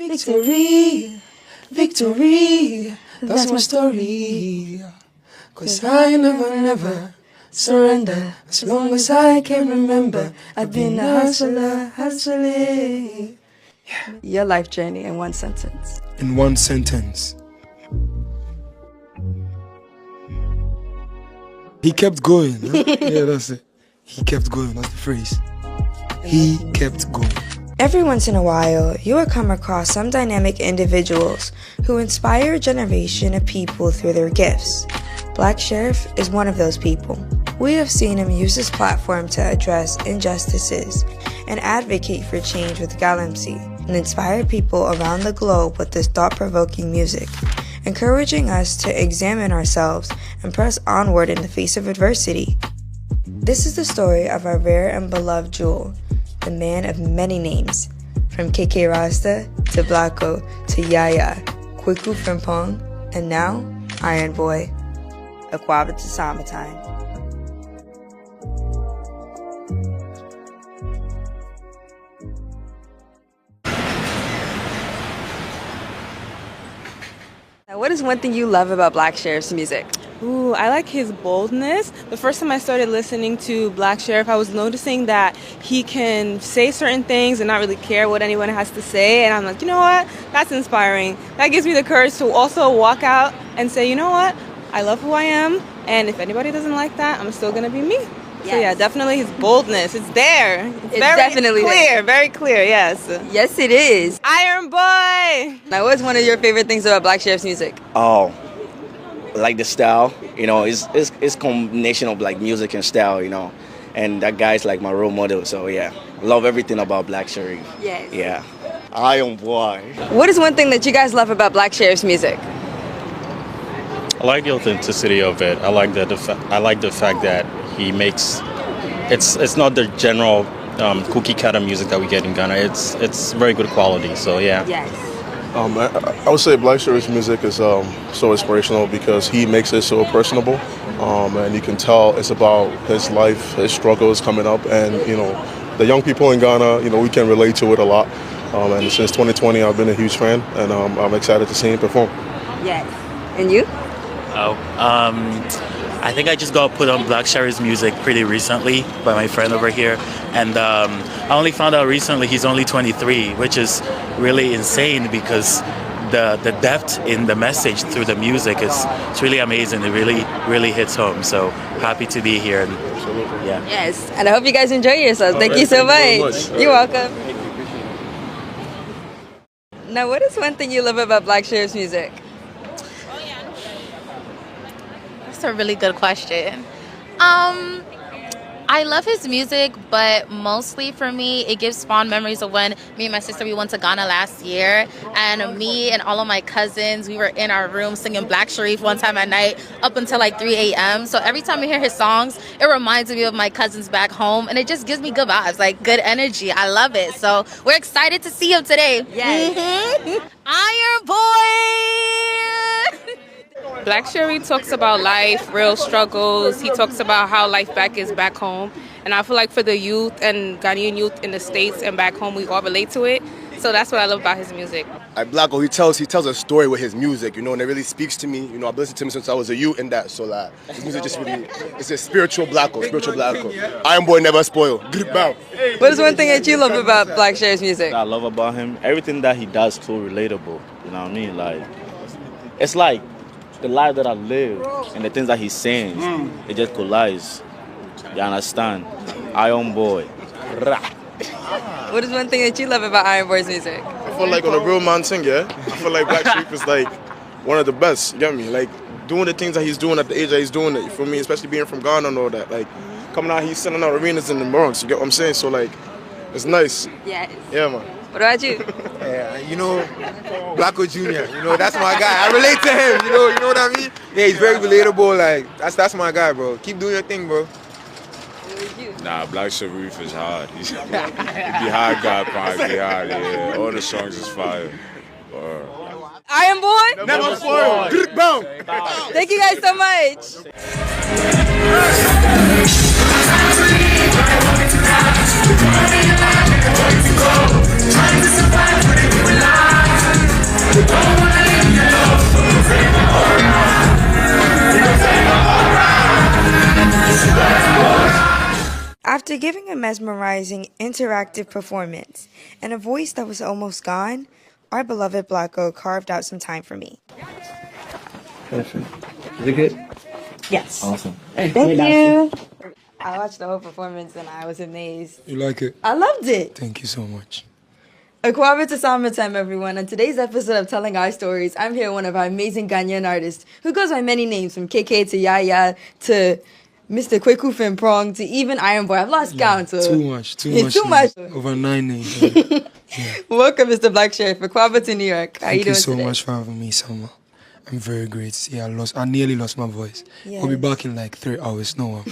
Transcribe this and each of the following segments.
Victory, victory, that's my story. 'Cause I never surrender. As long as I can remember, I've been a hustler, hustling. Your life journey in one sentence. In one sentence. He kept going. Huh? Yeah, that's it. He kept going, that's the phrase. He kept going. Every once in a while, you will come across some dynamic individuals who inspire a generation of people through their gifts. Black Sheriff is one of those people. We have seen him use his platform to address injustices and advocate for change with gallantry, and inspire people around the globe with this thought-provoking music, encouraging us to examine ourselves and press onward in the face of adversity. This is the story of our rare and beloved jewel, the man of many names, from KK Rasta to Blacko to Yaya, Kwiku Frimpong, and now Ironboy, Akwaba to Summertime. Now, what is one thing you love about Black Sheriff's music? Ooh, I like his boldness. The first time I started listening to Black Sheriff, I was noticing that he can say certain things and not really care what anyone has to say. And I'm like, you know what? That's inspiring. That gives me the courage to also walk out and say, you know what? I love who I am. And if anybody doesn't like that, I'm still going to be me. Yes. So yeah, definitely his boldness. It's there. It's very definitely clear. There. Very clear, yes. Yes, it is. Ironboy! Now, what's one of your favorite things about Black Sheriff's music? Oh, like the style, you know, it's combination of like music and style, you know, and that guy's like my role model. So yeah, I love everything about Black Sheriff. Yes. Yeah. Ironboy. What is one thing that you guys love about Black Sheriff's music? I like the authenticity of it. I like the fact that he makes it's not the general cookie cutter music that we get in Ghana. It's very good quality. So yeah. Yes. I would say Black Sheriff's music is so inspirational because he makes it so personable, and you can tell it's about his life, his struggles coming up, and you know, the young people in Ghana, you know, we can relate to it a lot. And since 2020, I've been a huge fan, and I'm excited to see him perform. Yes. And you? I think I just got put on Black Sheriff's music pretty recently by my friend over here, and I only found out recently he's only 23, which is really insane because the depth in the message through the music is really amazing. It really hits home. So happy to be here. And, yeah. Yes, and I hope you guys enjoy yourselves. Thank you so much. You're welcome. Now, what is one thing you love about Black Sheriff's music? That's a really good question. I love his music, but mostly for me, it gives fond memories of when me and my sister, we went to Ghana last year, and me and all of my cousins, we were in our room singing Black Sharif one time at night up until like 3 a.m. So every time I hear his songs, it reminds me of my cousins back home, and it just gives me good vibes, like good energy. I love it. So we're excited to see him today. Yes. Ironboy! Black Sheriff talks about life, real struggles. He talks about how life back is back home. And I feel like for the youth and Ghanaian youth in the States and back home, we all relate to it. So that's what I love about his music. Like Blacko, he tells a story with his music, you know, and it really speaks to me. You know, I've listened to him since I was a youth and that. So like, his music just really, it's a spiritual Blacko. Ironboy never spoil. What is one thing that you love about Black Sheriff's music? I love about him, everything that he does is so relatable. You know what I mean? Like, it's like the life that I live and the things that he sings, it just collides. You understand? Ironboy. What is one thing that you love about Ironboy's music? I feel like on a real man thing, yeah, I feel like Black Sheriff is like one of the best, you get me? Like doing the things that he's doing at the age that he's doing it, you feel me? Especially being from Ghana and all that. Like coming out, he's selling out arenas in the Bronx, you get what I'm saying? So like, it's nice. Yes. Yeah, man. What about you? Yeah, you know, Blacko Jr., you know, that's my guy. I relate to him, you know what I mean? Yeah, he's very relatable, like, that's my guy, bro. Keep doing your thing, bro. Nah, Black Sheriff is hard. He be hard guy, probably hard, yeah. All the songs is fire. Ironboy? Never spoil. Thank you guys so much. Trying to survive, but it alive. After giving a mesmerizing, interactive performance and a voice that was almost gone, our beloved Blacko carved out some time for me. Perfect. Is it good? Yes. Awesome. Thank you. I watched the whole performance and I was amazed. You like it? I loved it. Thank you so much. Akwaba to summertime, everyone. On today's episode of Telling Our Stories, I'm here with one of our amazing Ghanaian artists who goes by many names, from KK to Yaya to Mr. Kweku Fimprong to even Ironboy. I've lost count. So. Too much. Too much. Over 9 names. Yeah. Welcome, Mr. Black Sheriff. Akwaba to New York. How are you doing Thank you so today? much for having me, Selma. I'm very great. See, I nearly lost my voice. Yes. I'll be back in like 3 hours. No one.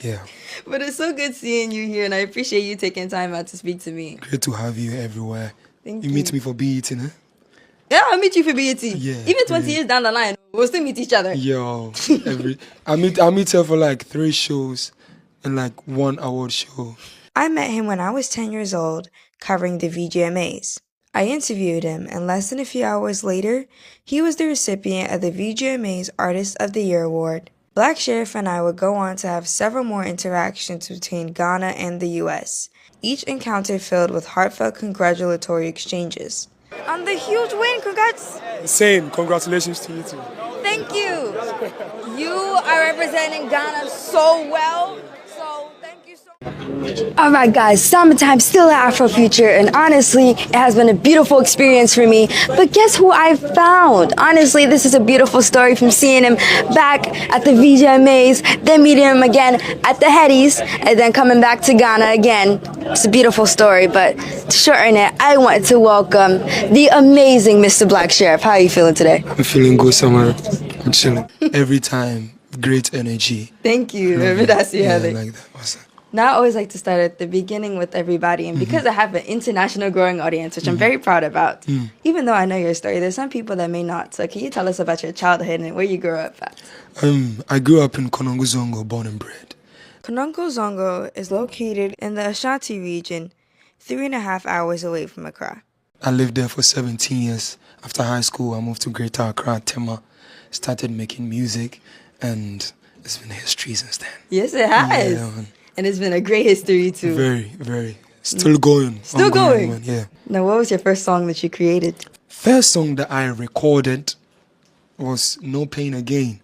Yeah. But it's so good seeing you here, and I appreciate you taking time out to speak to me. Great to have you everywhere. Thank you you. meet me for BET, huh? Yeah, I'll meet you for BET. Yeah, Even 20 great. years down the line, we'll still meet each other. Yo, I meet her for like 3 shows and like 1 award show. I met him when I was 10 years old, covering the VGMAs. I interviewed him, and less than a few hours later, he was the recipient of the VGMA's Artist of the Year Award. Black Sheriff and I would go on to have several more interactions between Ghana and the US, each encounter filled with heartfelt congratulatory exchanges. On the huge win, congrats! Same, congratulations to you too. Thank you! You are representing Ghana so well, so thank you so much. Alright guys, summertime still at Afrofuture, and honestly, it has been a beautiful experience for me. But guess who I found? Honestly, this is a beautiful story from seeing him back at the VGMAs, then meeting him again at the Headies, and then coming back to Ghana again. It's a beautiful story, but to shorten it, I want to welcome the amazing Mr. Black Sheriff. How are you feeling today? I'm feeling good, Summer. I'm chilling. Every time, great energy. Thank you. That's yeah, like that. Awesome. Now, I always like to start at the beginning with everybody. And because I have an international growing audience, which I'm very proud about, even though I know your story, there's some people that may not. So can you tell us about your childhood and where you grew up at? I grew up in Konongo Zongo, born and bred. Konongo Zongo is located in the Ashanti region, 3.5 hours away from Accra. I lived there for 17 years. After high school, I moved to Greater Accra, Tema, started making music, and it's been history since then. Yes, it has. Yeah, man. And it's been a great history, too. Very, very. Still going. Still going? Man, yeah. Now, what was your first song that you created? First song that I recorded was No Pain Again.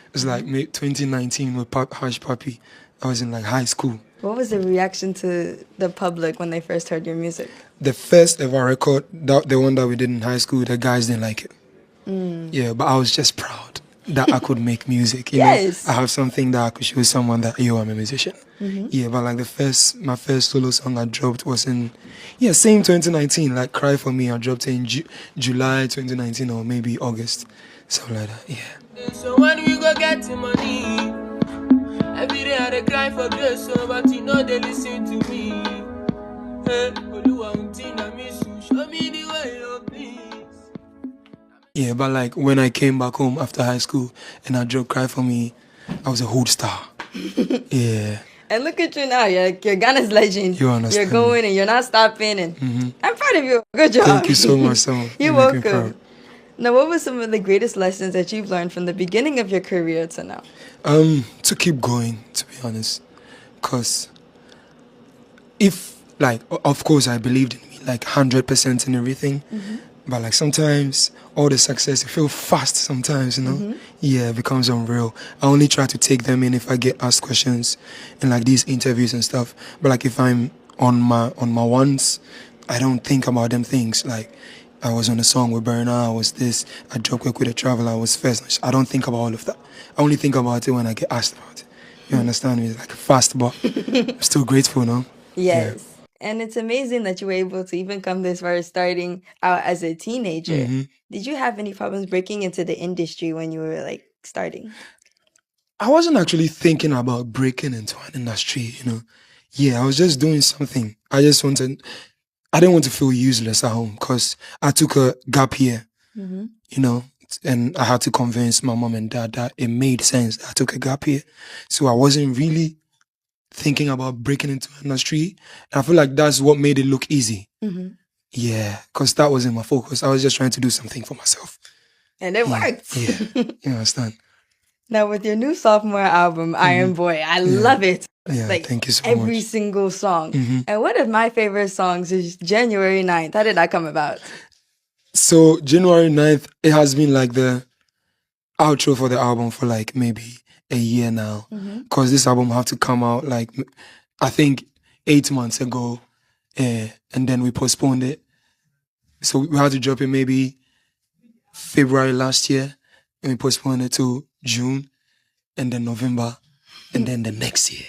It was like 2019 with Hush Puppy. I was in like high school. What was the reaction to the public when they first heard your music? The first ever record, the one that we did in high school, the guys didn't like it. Yeah, but I was just proud that I could make music. You know, I have something that I could show someone that, yo, I'm a musician. Yeah, but like my first solo song I dropped was in, same 2019, like Cry For Me. I dropped it in July 2019 or maybe August, something like that, yeah. So when we go get the money, every day I dey cry for grace, so but you know they listen to me. Hey, Oluwa untina miss you, show me the way, oh please. Yeah, but like when I came back home after high school and I dropped Cry For Me, I was a hood star. Yeah. And look at you now, you're Ghana's legend. You understand. You're going and you're not stopping, and I'm proud of you. Good job. Thank you so much, Sam. You're welcome. Now, what were some of the greatest lessons that you've learned from the beginning of your career to now? To keep going, to be honest. Because if, like, of course I believed in me, like 100% in everything. But like sometimes all the success, it feels fast sometimes, you know? Yeah, it becomes unreal. I only try to take them in if I get asked questions in like these interviews and stuff. But like if I'm on my ones, I don't think about them things. Like I was on a song with Berna, I was this, I dropped Quick with a Traveler, I was first. I don't think about all of that. I only think about it when I get asked about it. You understand me? It's like fast, but I'm still grateful, no? Yes. Yeah. And it's amazing that you were able to even come this far starting out as a teenager. Did you have any problems breaking into the industry when you were like starting? I wasn't actually thinking about breaking into an industry, you know. Yeah, I was just doing something. I didn't want to feel useless at home because I took a gap year, you know, and I had to convince my mom and dad that it made sense that I took a gap year. So I wasn't really thinking about breaking into an industry. And I feel like that's what made it look easy. Yeah, because that wasn't my focus. I was just trying to do something for myself. And it worked. Yeah, you understand. Now, with your new sophomore album, Iron Boy, I love it. Yeah, like thank you so every much. single song. Mhm. And one of my favorite songs is January 9th. How did that come about? So January 9th, it has been like the outro for the album for like maybe a year now. Mhm. Because this album had to come out like, I think 8 months ago. And then we postponed it. So we had to drop it maybe February last year. And we postponed it to June. And then November. And then the next year.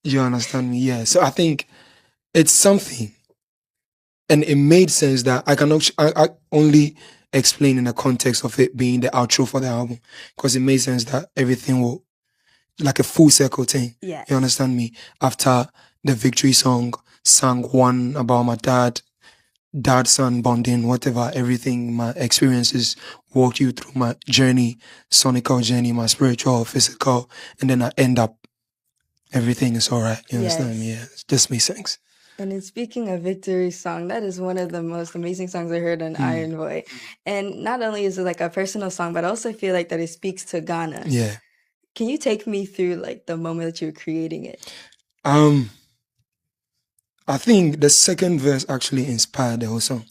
You understand me? Yeah. So I think it's something. And it made sense that I only explain in the context of it being the outro for the album. Because it made sense that everything will, like a full circle thing. Yes. You understand me? After the victory song, sang one about my dad-son bonding, whatever, everything, my experiences, walk you through my journey, sonical journey, my spiritual, physical, and then I end up, everything is all right. You understand me? Yeah. It just makes sense. And in speaking of victory song, that is one of the most amazing songs I heard on Iron Boy. And not only is it like a personal song, but I also feel like that it speaks to Ghana. Yeah. Can you take me through like the moment that you were creating it? I think the second verse actually inspired the whole song.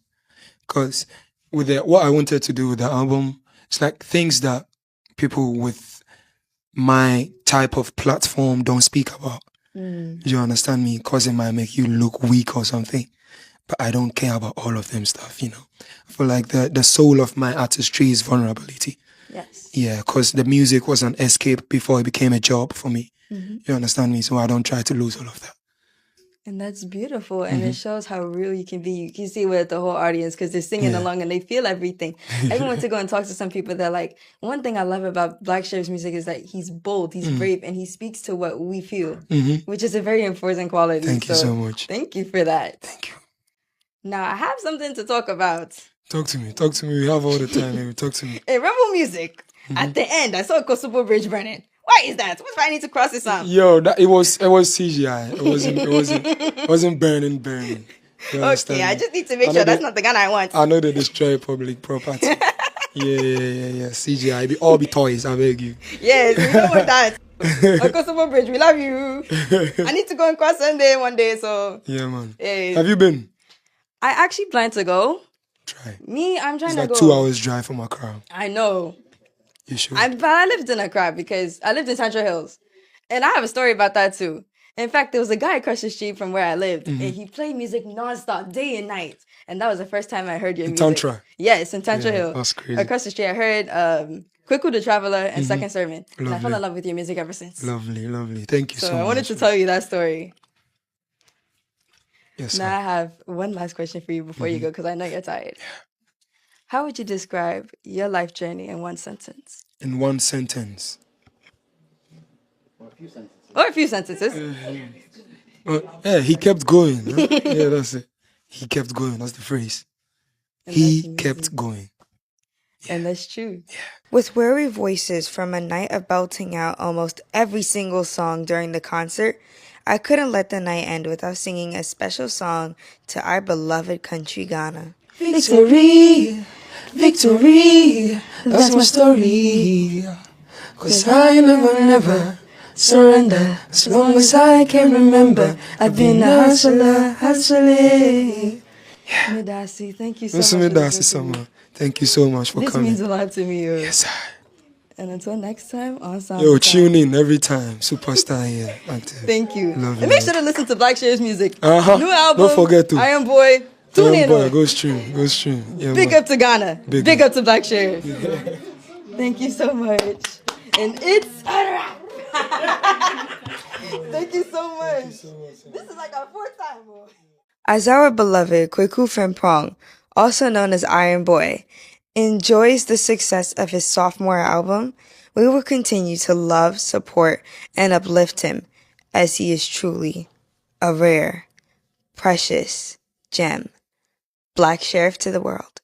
Because with what I wanted to do with the album, it's like things that people with my type of platform don't speak about. You understand me? Because it might make you look weak or something. But I don't care about all of them stuff, you know. I feel like the soul of my artistry is vulnerability. Yes. Yeah, because the music was an escape before it became a job for me. You understand me? So I don't try to lose all of that. And that's beautiful. And it shows how real you can be. You can see with the whole audience because they're singing along and they feel everything. I went to go and talk to some people that like, one thing I love about Black Sheriff's music is that he's bold, he's brave, and he speaks to what we feel, which is a very important quality. Thank you so much. Thank you for that. Thank you. Now, I have something to talk about. Talk to me. Talk to me. We have all the time, baby. Talk to me. In Rebel Music, at the end, I saw a Kosovo Bridge burning. Why is that? What's I need to cross this up? Yo, it was CGI. It wasn't burning. You understand Okay, I me? just need to make sure that's not the gun I want. I know they destroy public property. Yeah. CGI. All be toys, I beg you. Yes, we don't want that. Kosovo Bridge, we love you. I need to go and cross Sunday one day, so. Yeah, man. Hey. Have you been? I actually plan to go. Try. I'm trying It's to go. like 2 hours drive from Accra. I know. You should. But I lived in Accra because I lived in Central Hills. And I have a story about that too. In fact, there was a guy across the street from where I lived. And he played music nonstop, day and night. And that was the first time I heard your music. Tantra? Yes, in Tantra Hill. That's crazy. Across the street, I heard Kweku the Traveler and Second Sermon. And I fell Lovely. in love with your music ever since. Lovely. Thank you so much. I wanted to tell you that story. Yes, Now I have one last question for you before you go, because I know you're tired. How would you describe your life journey in one sentence? In one sentence. Or a few sentences. Yeah, he kept going. Huh? Yeah, that's it. He kept going. That's the phrase. He kept going. And that's true. With weary voices from a night of belting out almost every single song during the concert, I couldn't let the night end without singing a special song to our beloved country, Ghana. Victory, that's my story. 'Cause I never surrender. As long as I can remember, I've been a hustling. Medasi, thank you so Listen, much. Medasi, Sama. Thank you so much for This coming. means a lot to me. Yes, sir. And until next time, on SoundCloud. Yo, tune in every time. Superstar here. Active. Thank you. Love And make sure to listen to Black Sheriff's music. New album. Don't forget to. Iron Boy. Tune in. Boy, go stream. Yeah, Big man. up to Ghana. Big up to Black Sheriff. Thank you so much. And it's a wrap. Thank you so much. This is like our fourth time. As our beloved Kweku Frimpong, also known as Iron Boy, enjoys the success of his sophomore album, we will continue to love, support, and uplift him as he is truly a rare, precious gem. Black Sheriff to the world.